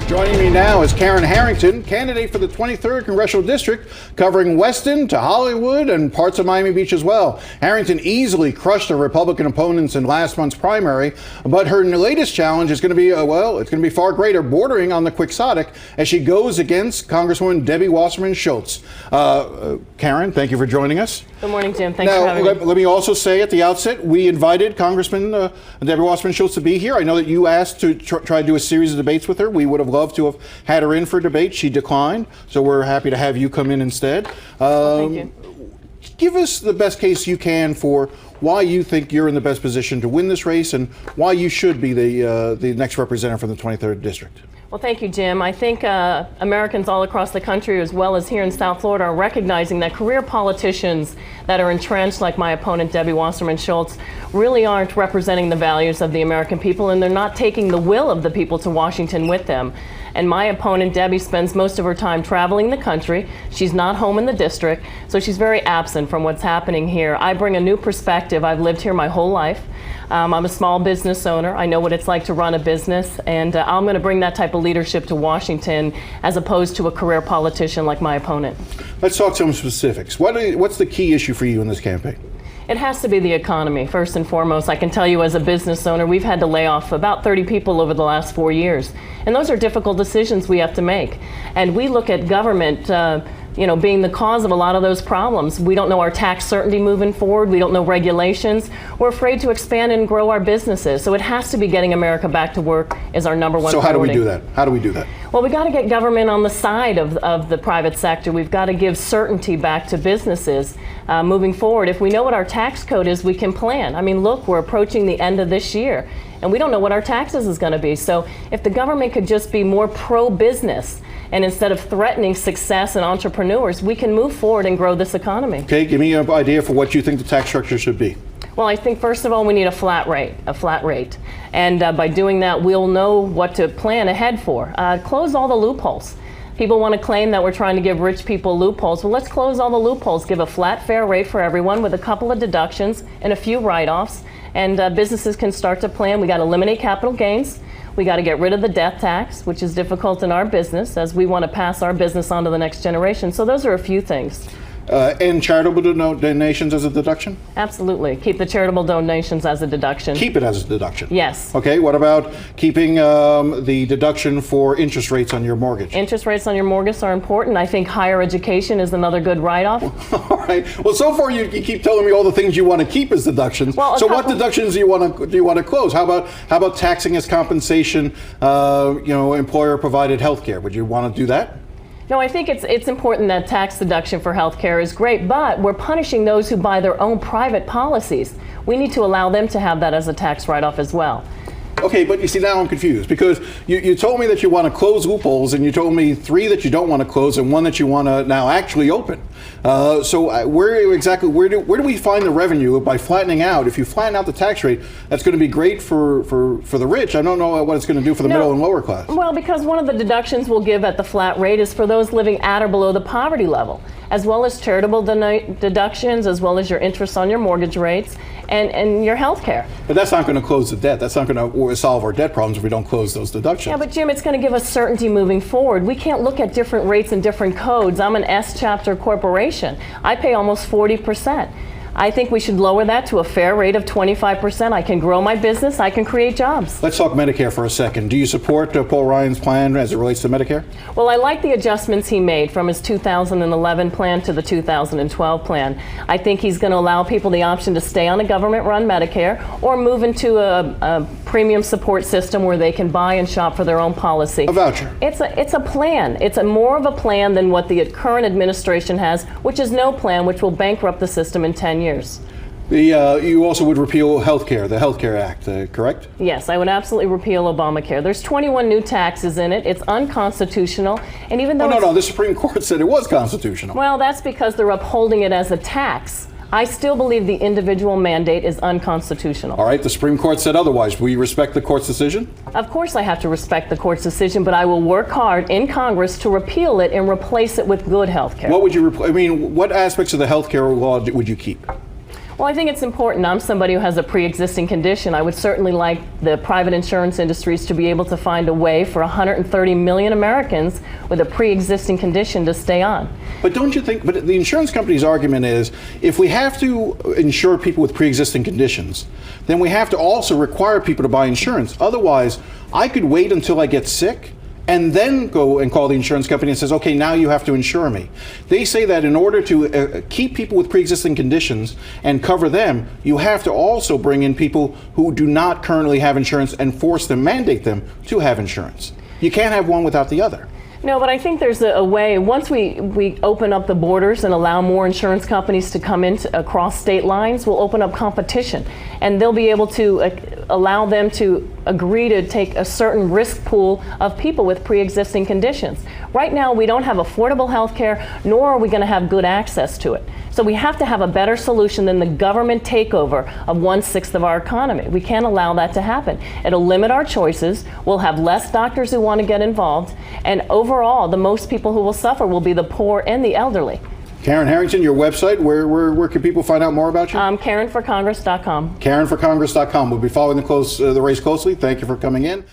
Joining me now is Karen Harrington, candidate for the 23rd Congressional District, covering Weston to Hollywood and parts of Miami Beach as well. Harrington easily crushed her Republican opponents in last month's primary, but her latest challenge is going to be, it's going to be far greater, bordering on the quixotic, as she goes against Congresswoman Debbie Wasserman Schultz. Karen, thank you for joining us. Good morning, Jim. Thanks for having me. Let me also say at the outset, we invited Congressman Debbie Wasserman Schultz to be here. I know that you asked to try to do a series of debates with her. We would have loved to have had her in for debate. She declined, so we're happy to have you come in instead. Thank you. Give us the best case you can for why you think you're in the best position to win this race and why you should be the next representative from the 23rd District. Well, thank you, Jim. I think Americans all across the country, as well as here in South Florida, are recognizing that career politicians that are entrenched, like my opponent, Debbie Wasserman Schultz, really aren't representing the values of the American people, and they're not taking the will of the people to Washington with them. And my opponent, Debbie, spends most of her time traveling the country. She's not home in the district, so she's very absent from what's happening here. I bring a new perspective. I've lived here my whole life. I'm a small business owner. I know what it's like to run a business, and I'm going to bring that type of leadership to Washington as opposed to a career politician like my opponent. Let's talk some specifics. What's the key issue for you in this campaign? It has to be the economy, first and foremost. I can tell you as a business owner, we've had to lay off about 30 people over the last 4 years. And those are difficult decisions we have to make. And we look at government being the cause of a lot of those problems. We don't know our tax certainty moving forward. We don't know regulations. We're afraid to expand and grow our businesses. So it has to be getting America back to work is our number one priority. So how do we do that? How do we do that? Well, we got to get government on the side of the private sector. We've got to give certainty back to businesses moving forward. If we know what our tax code is, we can plan. I mean, look, we're approaching the end of this year, and we don't know what our taxes is going to be. So if the government could just be more pro-business, and instead of threatening success and entrepreneurs, we can move forward and grow this economy. Okay, give me an idea for what you think the tax structure should be. Well, I think first of all we need a flat rate. And by doing that, we'll know what to plan ahead for. Close all the loopholes. People want to claim that we're trying to give rich people loopholes. Well, let's close all the loopholes, give a flat, fair rate for everyone with a couple of deductions and a few write-offs, and businesses can start to plan. We got to eliminate capital gains. We got to get rid of the death tax, which is difficult in our business, as we want to pass our business on to the next generation. So those are a few things. And charitable donations as a deduction? Absolutely. Keep the charitable donations as a deduction. Keep it as a deduction? Yes. Okay, what about keeping the deduction for interest rates on your mortgage? Interest rates on your mortgage are important. I think higher education is another good write-off. All right. Well, so far you keep telling me all the things you want to keep as deductions. Well, so what deductions do you want to close? How about taxing as compensation, employer provided health care? Would you want to do that? No, I think it's important that tax deduction for health care is great, but we're punishing those who buy their own private policies. We need to allow them to have that as a tax write-off as well. Okay, but you see, now I'm confused, because you told me that you want to close loopholes, and you told me 3 that you don't want to close and 1 that you want to now actually open. So where do we find the revenue by flattening out? If you flatten out the tax rate, that's going to be great for the rich. I don't know what it's going to do for the middle and lower class. Well, because one of the deductions we'll give at the flat rate is for those living at or below the poverty level, as well as charitable deductions, as well as your interest on your mortgage rates and your health care. But that's not going to close the debt. That's not going to solve our debt problems if we don't close those deductions. Yeah, but Jim, it's going to give us certainty moving forward. We can't look at different rates and different codes. I'm an S-chapter corporation. I pay almost 40%. I think we should lower that to a fair rate of 25%. I can grow my business. I can create jobs. Let's talk Medicare for a second. Do you support Paul Ryan's plan as it relates to Medicare? Well, I like the adjustments he made from his 2011 plan to the 2012 plan. I think he's going to allow people the option to stay on a government-run Medicare or move into a premium support system where they can buy and shop for their own policy. A voucher. It's a plan. It's more of a plan than what the current administration has, which is no plan, which will bankrupt the system in 10 years. You also would repeal healthcare, the Healthcare Act, correct? Yes, I would absolutely repeal Obamacare. There's 21 new taxes in it. It's unconstitutional, and even though no, the Supreme Court said it was constitutional. Well, that's because they're upholding it as a tax. I still believe the individual mandate is unconstitutional. All right, the Supreme Court said otherwise. Will you respect the court's decision? Of course I have to respect the court's decision, but I will work hard in Congress to repeal it and replace it with good health care. What would you what aspects of the health care law would you keep? Well, I think it's important. I'm somebody who has a pre-existing condition. I would certainly like the private insurance industries to be able to find a way for 130 million Americans with a pre-existing condition to stay on. But don't you think, but the insurance company's argument is, if we have to insure people with pre-existing conditions, then we have to also require people to buy insurance. Otherwise, I could wait until I get sick and then go and call the insurance company and says, okay, now you have to insure me. They say that in order to keep people with pre-existing conditions and cover them, you have to also bring in people who do not currently have insurance and force them, mandate them to have insurance. You can't have one without the other. No, but I think there's a way, once we open up the borders and allow more insurance companies to come in across state lines, we'll open up competition. And they'll be able to allow them to agree to take a certain risk pool of people with pre-existing conditions. Right now, we don't have affordable health care, nor are we going to have good access to it. So we have to have a better solution than the government takeover of 1/6 of our economy. We can't allow that to happen. It'll limit our choices. We'll have less doctors who want to get involved. And overall, the most people who will suffer will be the poor and the elderly. Karen Harrington, your website, where can people find out more about you? KarenForCongress.com. KarenForCongress.com. We'll be following the race closely. Thank you for coming in.